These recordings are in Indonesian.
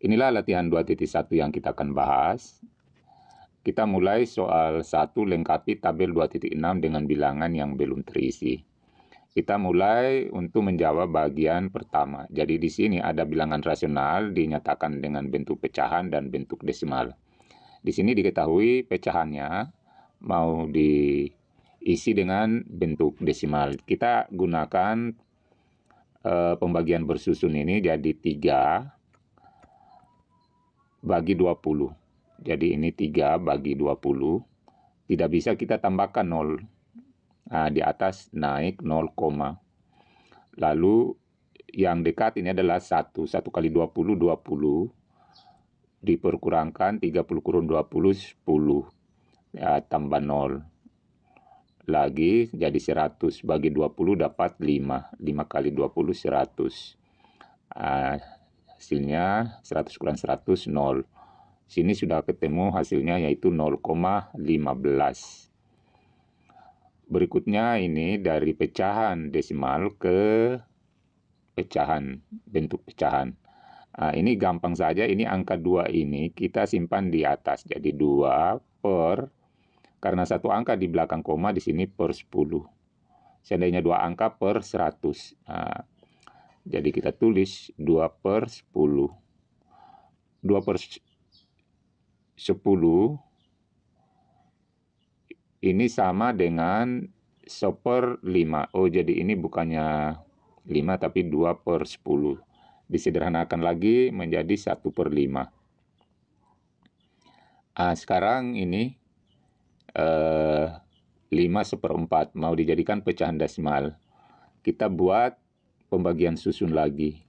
Inilah latihan 2.1 yang kita akan bahas. Kita mulai soal 1, lengkapi tabel 2.6 dengan bilangan yang belum terisi. Kita mulai untuk menjawab bagian pertama. Jadi di sini ada bilangan rasional dinyatakan dengan bentuk pecahan dan bentuk desimal. Di sini diketahui pecahannya mau diisi dengan bentuk desimal. Kita gunakan pembagian bersusun ini jadi 3 bagi 20. Jadi ini 3 bagi 20. Tidak bisa kita tambahkan 0. Nah, di atas naik 0, lalu yang dekat ini adalah 1 kali 20, 20 diperkurangkan 30 kurang 20, 10 ya, tambah 0 lagi jadi 100 bagi 20 dapat 5 kali 20 100. Hasilnya 100 kurang 100 0. Sini sudah ketemu hasilnya yaitu 0,15. Berikutnya ini dari pecahan desimal ke pecahan, bentuk pecahan. Ini gampang saja, ini angka 2 ini kita simpan di atas. Jadi 2 per, karena satu angka di belakang koma di sini per 10. Seandainya 2 angka per 100. Jadi kita tulis 2 per 10. 2 per 10 ini sama dengan 1/5. Oh, jadi ini bukannya 5 tapi 2 per 10. Disederhanakan lagi menjadi 1/5. Sekarang ini 5/4 mau dijadikan pecahan desimal. Kita buat pembagian susun lagi.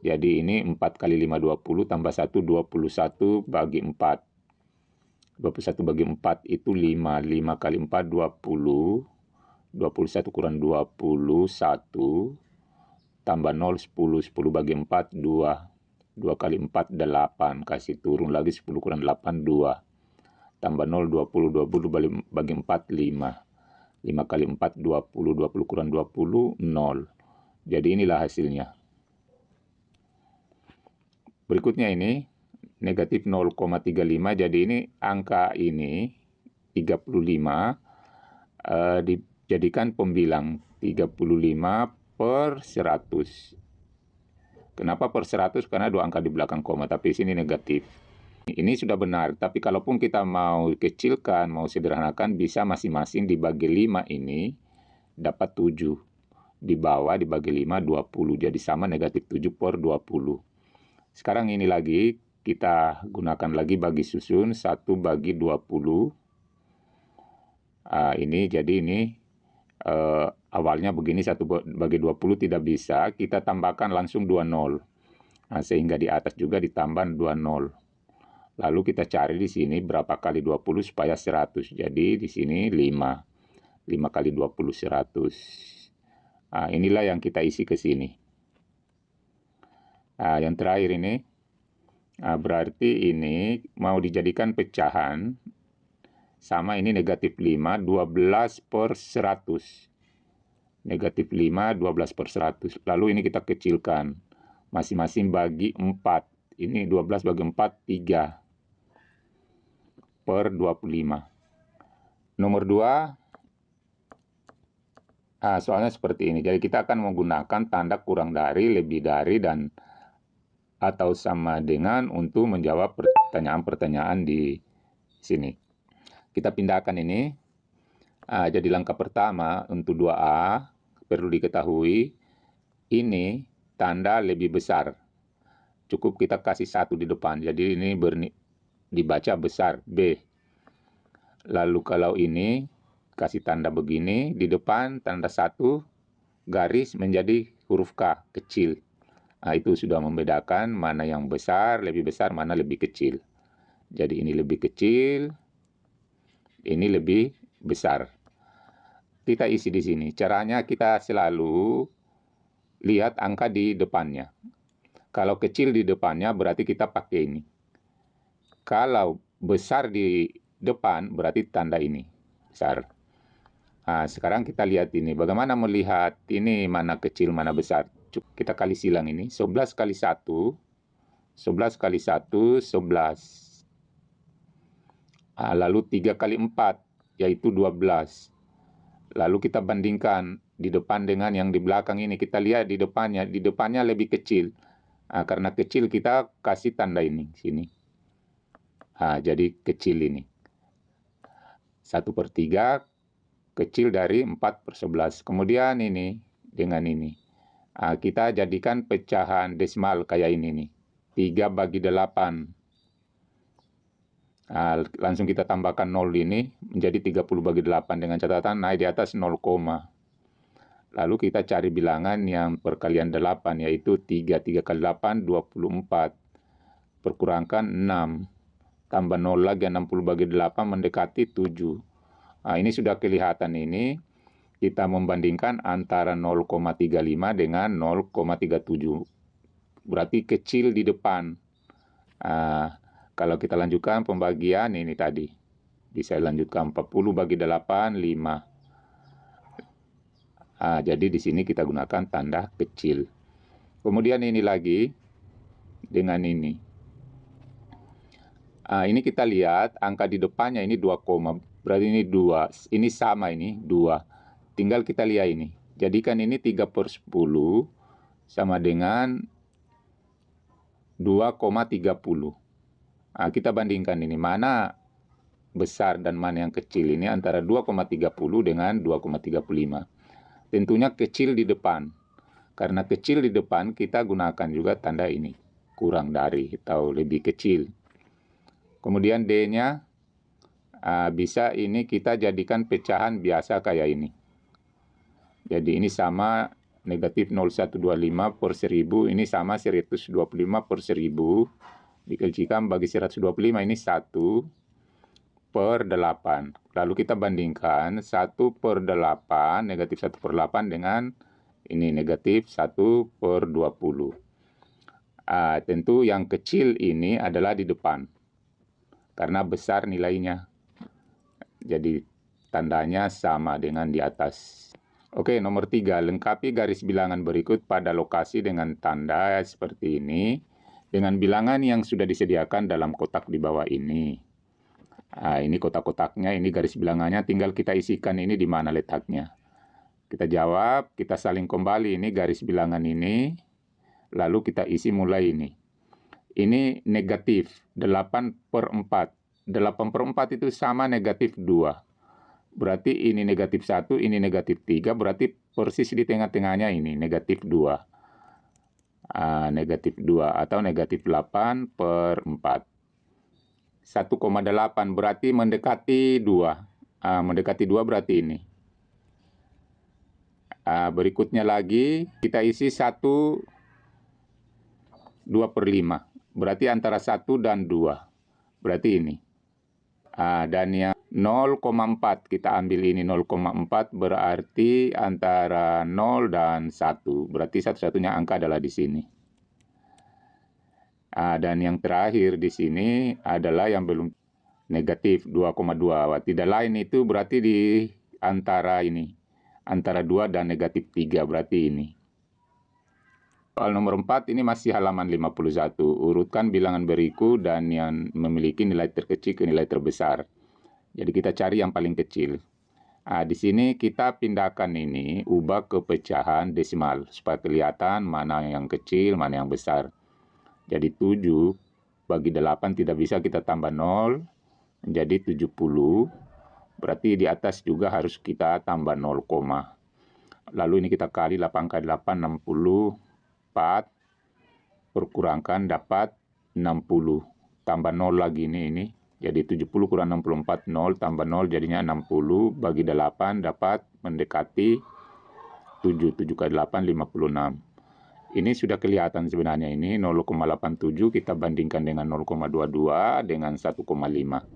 Jadi ini 4 kali 5 20 tambah 1 21 bagi 4. 21 bagi 4 itu 5. 5 kali 4 20. 21 kurang 21 tambah 0 10. 10 bagi 4 2. 2 kali 4 8. Kasih turun lagi 10 kurang 8 2. Tambah 0 20. 20 bagi 4 5. 5 kali 4 20. 20 kurang 20 0. Jadi inilah hasilnya. Berikutnya ini negatif 0,35. Jadi ini angka ini 35 dijadikan pembilang 35 per 100. Kenapa per 100? Karena 2 angka di belakang koma, tapi sini negatif. Ini sudah benar, tapi kalaupun kita mau kecilkan, mau sederhanakan, bisa masing-masing dibagi 5 ini dapat 7. Di bawah dibagi 5 20. Jadi sama negatif 7 per 20. Sekarang ini lagi kita gunakan lagi bagi susun 1 bagi 20. Ini jadi ini awalnya begini 1 bagi 20 tidak bisa, kita tambahkan langsung 2 0. Sehingga di atas juga ditambah 2 0. Lalu kita cari di sini berapa kali 20 supaya 100. Jadi di sini 5. 5 kali 20 100. Inilah yang kita isi ke sini. Yang terakhir ini berarti ini mau dijadikan pecahan sama ini negatif 5 12 per 100. Negatif 5 12 per 100. Lalu ini kita kecilkan masing-masing bagi 4. Ini 12 bagi 4 3 per 25. Nomor 2, soalnya seperti ini. Jadi kita akan menggunakan tanda kurang dari, lebih dari, dan atau sama dengan untuk menjawab pertanyaan-pertanyaan di sini. Kita pindahkan ini. Jadi langkah pertama untuk 2A perlu diketahui ini tanda lebih besar. Cukup kita kasih 1 di depan. Jadi ini dibaca besar B. Lalu kalau ini kasih tanda begini di depan tanda 1 garis menjadi huruf K kecil. Itu sudah membedakan mana yang besar, lebih besar, mana lebih kecil. Jadi ini lebih kecil, ini lebih besar. Kita isi di sini. Caranya kita selalu lihat angka di depannya. Kalau kecil di depannya berarti kita pakai ini. Kalau besar di depan berarti tanda ini besar. Sekarang kita lihat ini. Bagaimana melihat ini mana kecil, mana besar? Kita kali silang ini. 11 kali 1 11 kali 1, 11. Lalu 3 kali 4, yaitu 12. Lalu kita bandingkan di depan dengan yang di belakang ini. Kita lihat di depannya lebih kecil. Karena kecil kita kasih tanda ini, sini. Jadi kecil ini. 1/3 kecil dari 4/11. Kemudian ini dengan ini. Kita jadikan pecahan desimal kayak ini nih. 3/8. Langsung kita tambahkan 0 ini menjadi 30/8 dengan catatan naik di atas 0, lalu kita cari bilangan yang perkalian 8, yaitu 3 kali 8, 24. Perkurangkan 6. Tambah 0 lagi, 60/8 mendekati 7. Ini sudah kelihatan ini. Kita membandingkan antara 0,35 dengan 0,37. Berarti kecil di depan. Kalau kita lanjutkan pembagian ini tadi. Bisa lanjutkan 40/8, 5. Jadi di sini kita gunakan tanda kecil. Kemudian ini lagi dengan ini. Ini kita lihat angka di depannya ini 2, berarti ini 2. Ini sama, ini 2. Tinggal kita lihat ini. Jadikan ini 3/10 sama dengan 2,30. Kita bandingkan ini. Mana besar dan mana yang kecil ini antara 2,30 dengan 2,35. Tentunya kecil di depan. Karena kecil di depan kita gunakan juga tanda ini. Kurang dari atau lebih kecil. Kemudian D-nya bisa ini kita jadikan pecahan biasa kayak ini. Jadi ini sama negatif 0,125 per 1000. Ini sama 125 per 1000. Dikecilkan bagi 125 ini 1/8. Lalu kita bandingkan 1/8, negatif 1/8 dengan ini negatif 1/20. Tentu yang kecil ini adalah di depan. Karena besar nilainya. Jadi tandanya sama dengan di atas. Oke, nomor 3. Lengkapi garis bilangan berikut pada lokasi dengan tanda seperti ini. Dengan bilangan yang sudah disediakan dalam kotak di bawah ini. Ini kotak-kotaknya, ini garis bilangannya. Tinggal kita isikan ini di mana letaknya. Kita jawab, kita saling kembali ini garis bilangan ini. Lalu kita isi mulai ini. Ini negatif 8/4. 8/4 itu sama negatif 2. Berarti ini negatif 1, ini negatif 3. Berarti persis di tengah-tengahnya ini negatif 2. Negatif 2 atau negatif 8/4. 1,8 berarti mendekati 2. Mendekati 2 berarti ini. Berikutnya lagi kita isi 1, 2/5. Berarti antara 1 dan 2. Berarti ini. Dan yang 0,4 kita ambil ini 0,4 berarti antara 0 dan 1. Berarti satu-satunya angka adalah di sini. Dan yang terakhir di sini adalah yang belum negatif 2,2. Tidak lain itu berarti di antara ini. Antara 2 dan negatif 3 berarti ini. Soal nomor 4 ini masih halaman 51. Urutkan bilangan berikut dan yang memiliki nilai terkecil ke nilai terbesar. Jadi kita cari yang paling kecil. Di sini kita pindahkan ini, ubah ke pecahan desimal. Supaya kelihatan mana yang kecil, mana yang besar. Jadi 7/8 tidak bisa kita tambah 0. Menjadi 70. Berarti di atas juga harus kita tambah 0, lalu ini kita kali 8 kali 8, 64. Perkurangkan dapat 60. Tambah 0 lagi ini. Jadi 70 kurang 64, 0 tambah 0 jadinya 60. Bagi 8 dapat mendekati 7. 7 kali 8, 56. Ini sudah kelihatan sebenarnya ini 0,87 kita bandingkan dengan 0,22 dengan 1,5.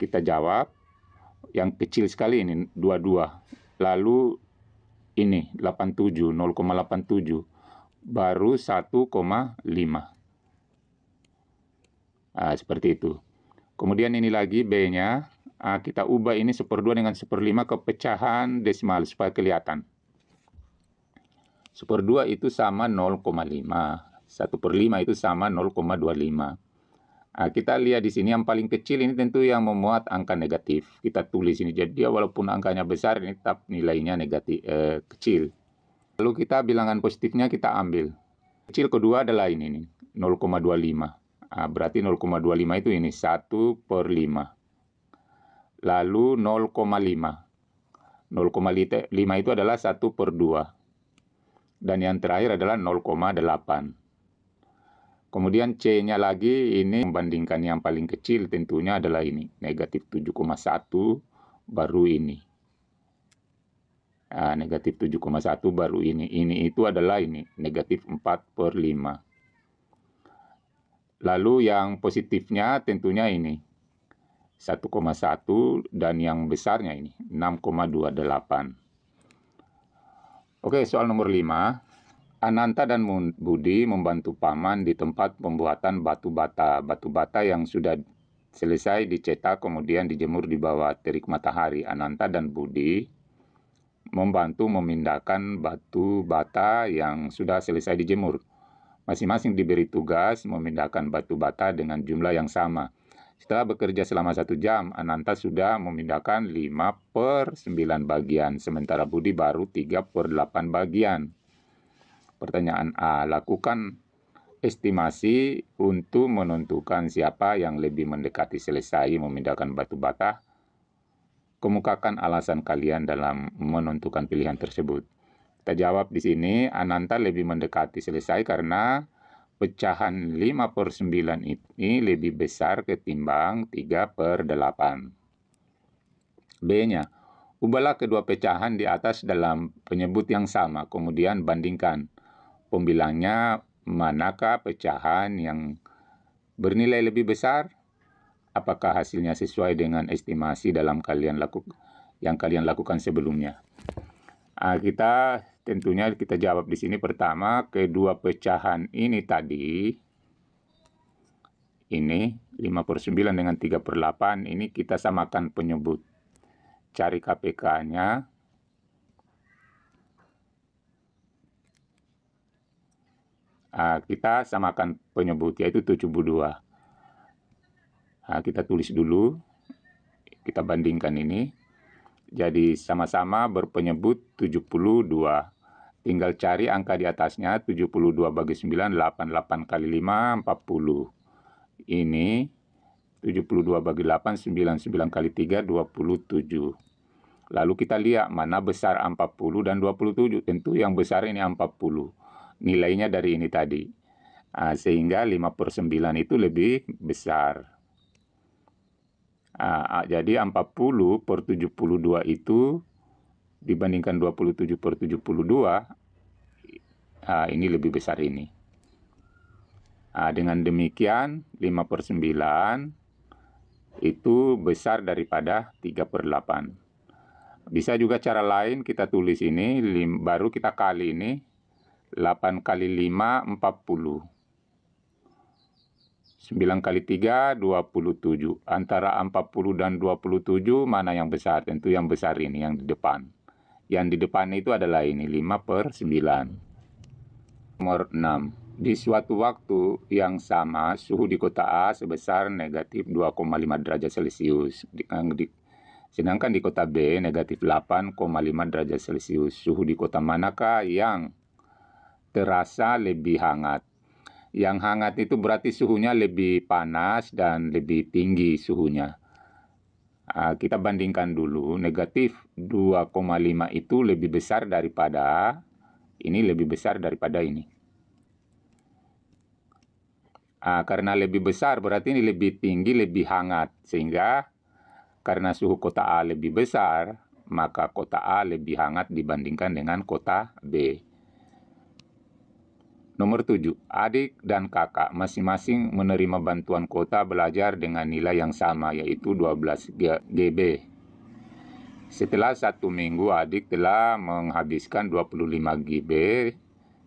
Kita jawab. Yang kecil sekali ini 22. Lalu ini 87, 0,87. Baru 1,5. Seperti itu. Kemudian ini lagi B-nya. Kita ubah ini 1/2 dengan 1/5 ke pecahan desimal supaya kelihatan. 1/2 itu sama 0,5. 1/5 itu sama 0,25. Nah, kita lihat di sini yang paling kecil ini tentu yang memuat angka negatif. Kita tulis ini, jadi dia walaupun angkanya besar ini tetap nilainya negatif, kecil. Lalu kita bilangan positifnya kita ambil. Kecil kedua adalah ini nih, 0,25. Nah, berarti 0,25 itu ini 1/5. Lalu 0,5. 0,5 itu adalah 1/2. Dan yang terakhir adalah 0,8. Kemudian C-nya lagi ini membandingkan yang paling kecil tentunya adalah ini, negatif 7,1 baru ini. Nah, negatif 7,1 baru ini. Ini itu adalah ini, negatif 4/5. Lalu yang positifnya tentunya ini, 1,1 dan yang besarnya ini, 6,28. Oke, soal nomor 5. Ananta dan Budi membantu paman di tempat pembuatan batu bata. Batu bata yang sudah selesai dicetak kemudian dijemur di bawah terik matahari. Ananta dan Budi membantu memindahkan batu bata yang sudah selesai dijemur. Masing-masing diberi tugas memindahkan batu bata dengan jumlah yang sama. Setelah bekerja selama 1 jam, Ananta sudah memindahkan 5/9 bagian, sementara Budi baru 3/8 bagian. Pertanyaan A. Lakukan estimasi untuk menentukan siapa yang lebih mendekati selesai memindahkan batu bata. Kemukakan alasan kalian dalam menentukan pilihan tersebut. Kita jawab di sini, Ananta lebih mendekati selesai karena pecahan 5/9 ini lebih besar ketimbang 3/8. B-nya, ubahlah kedua pecahan di atas dalam penyebut yang sama, kemudian bandingkan. Pembilangnya manakah pecahan yang bernilai lebih besar? Apakah hasilnya sesuai dengan estimasi dalam yang kalian lakukan sebelumnya? Kita tentunya kita jawab di sini pertama, kedua pecahan ini tadi, ini 5/9 dengan 3/8, ini kita samakan penyebut. Cari KPK-nya. Kita samakan penyebut, yaitu 72. Kita tulis dulu, kita bandingkan ini. Jadi sama-sama berpenyebut 72. Tinggal cari angka di atasnya, 72 bagi 9, 8 kali 5, 40. Ini 72 bagi 8, 9 kali 3, 27. Lalu kita lihat mana besar 40 dan 27. Tentu yang besar ini 40. Nilainya dari ini tadi. Sehingga 5/9 itu lebih besar. Jadi 40/72 itu dibandingkan 27/72, ini lebih besar ini. Dengan demikian 5/9 itu besar daripada 3/8. Bisa juga cara lain kita tulis ini, baru kita kali ini. 8 kali 5, 40. 9 kali 3, 27. Antara 40 dan 27, mana yang besar? Tentu yang besar ini, yang di depan. Yang di depan itu adalah ini, 5/9. Nomor 6. Di suatu waktu yang sama, suhu di kota A sebesar negatif 2,5 derajat Celcius. Sedangkan di kota B, negatif 8,5 derajat Celcius. Suhu di kota manakah yang terasa lebih hangat? Yang hangat itu berarti suhunya lebih panas dan lebih tinggi suhunya. Kita bandingkan dulu, negatif 2,5 itu lebih besar daripada ini, lebih besar daripada ini. Karena lebih besar berarti ini lebih tinggi, lebih hangat. Sehingga karena suhu kota A lebih besar, maka kota A lebih hangat dibandingkan dengan kota B. Nomor 7. Adik dan kakak masing-masing menerima bantuan kuota belajar dengan nilai yang sama, yaitu 12 GB. Setelah 1 minggu, adik telah menghabiskan 25 GB,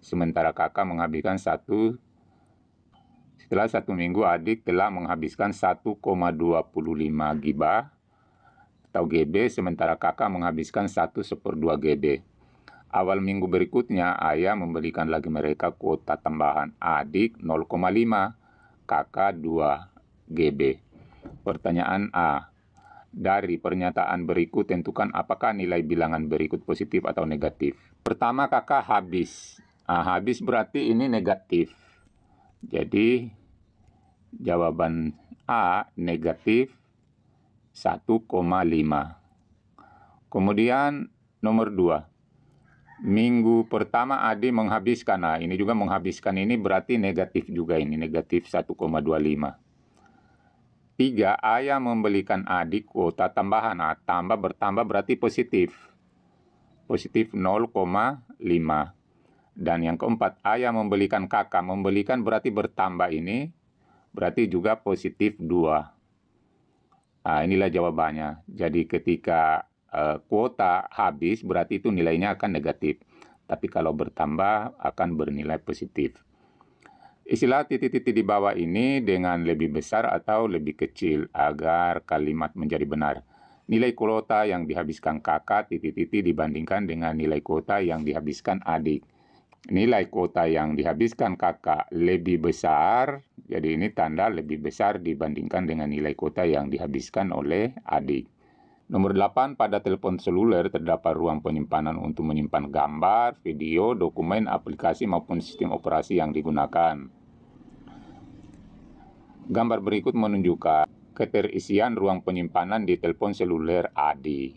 sementara kakak menghabiskan Setelah 1 minggu, adik telah menghabiskan 1,25 GB atau GB, sementara kakak menghabiskan 1/2 GB. Awal minggu berikutnya, ayah membelikan lagi mereka kuota tambahan. Adik 0,5, kakak 2 GB. Pertanyaan A. Dari pernyataan berikut tentukan apakah nilai bilangan berikut positif atau negatif. Pertama, kakak habis. Habis berarti ini negatif. Jadi jawaban A negatif 1,5. Kemudian nomor 2. Minggu pertama Adi menghabiskan. Ini juga menghabiskan, ini berarti negatif juga, ini negatif 1,25. 3. Ayah membelikan adik kuota tambahan. Bertambah berarti positif. Positif 0,5. Dan yang keempat, ayah membelikan kakak. Membelikan berarti bertambah, ini berarti juga positif 2. Inilah jawabannya. Jadi ketika kuota habis berarti itu nilainya akan negatif. Tapi kalau bertambah akan bernilai positif. Istilah titik-titik di bawah ini dengan lebih besar atau lebih kecil agar kalimat menjadi benar. Nilai kuota yang dihabiskan kakak titik-titik dibandingkan dengan nilai kuota yang dihabiskan adik. Nilai kuota yang dihabiskan kakak lebih besar, jadi ini tanda lebih besar dibandingkan dengan nilai kuota yang dihabiskan oleh adik. Nomor 8, pada telepon seluler terdapat ruang penyimpanan untuk menyimpan gambar, video, dokumen, aplikasi maupun sistem operasi yang digunakan. Gambar berikut menunjukkan keterisian ruang penyimpanan di telepon seluler Adi.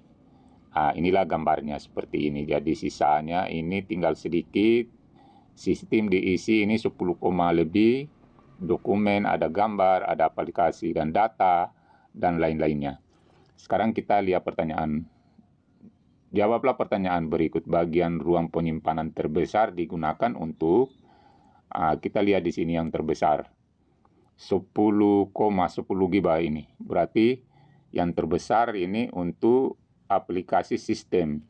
Inilah gambarnya seperti ini. Jadi sisanya ini tinggal sedikit. Sistem diisi ini 10, lebih. Dokumen, ada gambar, ada aplikasi dan data, dan lain-lainnya. Sekarang kita lihat pertanyaan. Jawablah pertanyaan berikut. Bagian ruang penyimpanan terbesar digunakan untuk, kita lihat di sini yang terbesar. 10,10 GB ini. Berarti yang terbesar ini untuk aplikasi sistem.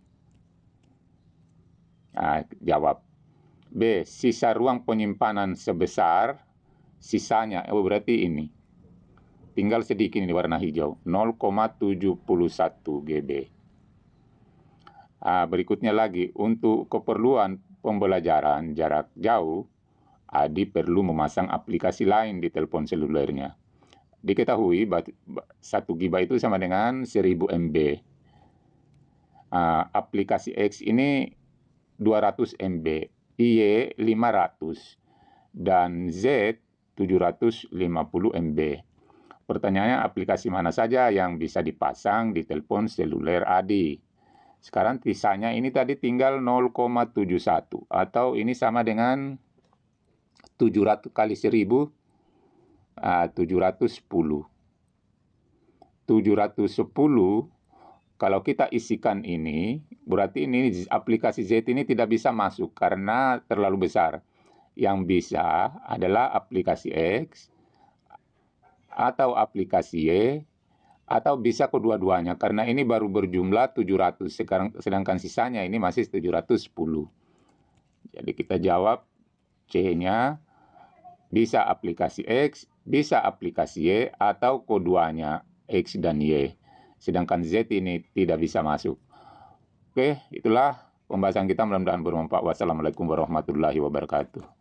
Jawab. B. Sisa ruang penyimpanan sebesar, sisanya, berarti ini. Tinggal sedikit di warna hijau, 0,71 GB. Berikutnya lagi, untuk keperluan pembelajaran jarak jauh, Adi perlu memasang aplikasi lain di telepon selulernya. Diketahui 1 GB itu sama dengan 1000 MB. Aplikasi X ini 200 MB, Y 500, dan Z 750 MB. Pertanyaannya, aplikasi mana saja yang bisa dipasang di telepon seluler Adi? Sekarang sisanya ini tadi tinggal 0,71 atau ini sama dengan 700 kali 1000, 710. 710 kalau kita isikan ini, berarti ini aplikasi Z ini tidak bisa masuk karena terlalu besar. Yang bisa adalah aplikasi X atau aplikasi Y, atau bisa kedua-duanya, karena ini baru berjumlah 700, sedangkan sisanya ini masih 710. Jadi kita jawab C-nya, bisa aplikasi X, bisa aplikasi Y, atau keduanya X dan Y. Sedangkan Z ini tidak bisa masuk. Oke, itulah pembahasan kita, mudah-mudahan bermanfaat. Wassalamualaikum warahmatullahi wabarakatuh.